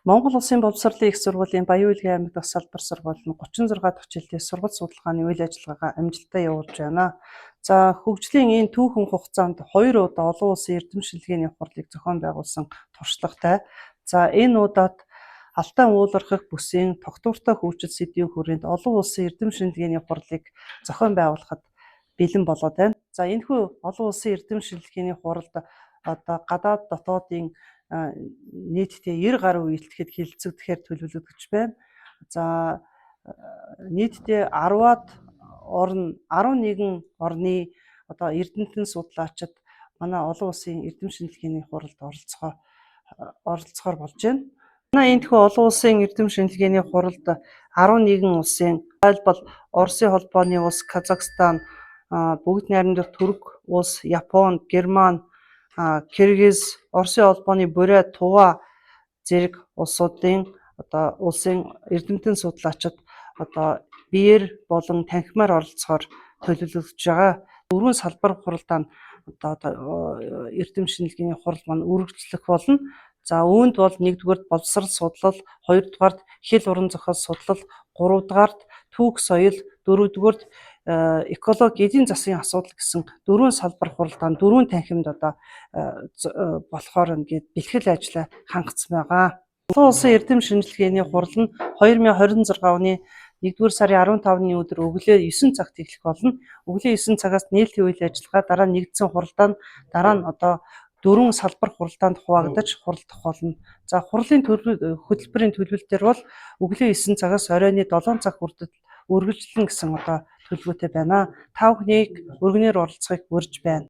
Монгол Улсын боловсролын их сургуулийн Баян Үйлгийн аймаг дахь салбар сургууль нь 36 дахь хичээлдээ сургалт судалгааны үйл ажиллагаагаа амжилттай явуулж байна. За хөгжлийн энэ түүхэн хугацаанд 2 удаа олон улсын эрдэм шинжилгээний хурлыг зохион байгуулсан туршлагатай. За энэ удаад Алтай уулархах бүсийн тогтвортой хөгжил сэдвийн хүрээнд олон улсын эрдэм шинжилгээний хурлыг зохион байгуулахад бэлэн болоод байна. За энэхүү олон улсын эрдэм шинжилгээний хуралд одоо гадаад дотоодын нийтдээ 90 гаруй үйлдэхэд хилцэгдэхээр төлөвлөгдөж байна. За нийтдээ 10-аад орн 11 орны одоо эрдэмтэн судлаачид манай олон улсын эрдэм шинжилгээний хуралд оролцохоор болж байна. Манай энэхүү олон улсын эрдэм шинжилгээний хуралд 11 улсын айлбал Оросын холбооны улс, Казахстан, бүгд найрамдах Турк улс, Япон, Герман, Киргиз, Оросын холбооны Бурят, Тува зэрэг улсуудын одоо улсын эрдэмтэн судлаачид одоо биеэр болон танхимаар оролцохоор төлөвлөж байгаа. Дөрвөн салбар хуралдаанд одоо эрдэм шинжилгээний хурал маань үргэлжлэх болно. За үүнд бол 1-р боловсрол судлал, 2-р хэл уран зохиол судлал, 3-р түүх соёл, 4-р экологи эдийн засгийн асуудал гэсэн 4 салбар хуралдаанд 4 танхимд одоо болохоор ингээд бэлтгэл ажлаа хангацсан байгаа. Олон улсын эрдэм шинжилгээний хурал нь 2026 оны 1-р сарын 15-ны өдөр өглөө 9 цагт эхлэх болно. Өглөө 9 цагаас нийлтийн үйл ажиллагаа дараа нь нэгдсэн хуралдаанд дараа нь одоо 4 салбар хуралдаанд хуваагдаж хуралдах болно. За хурлын хөтөлбөрийн төлөвлөлтөөр бол өглөө 9 цагаас оройн 7 цаг хүртэл үргэлжлэн гэсэн одоо төлөвлөгөөтэй байна. Та бүхнийг өргөнөөр оролцохыг урьж байна.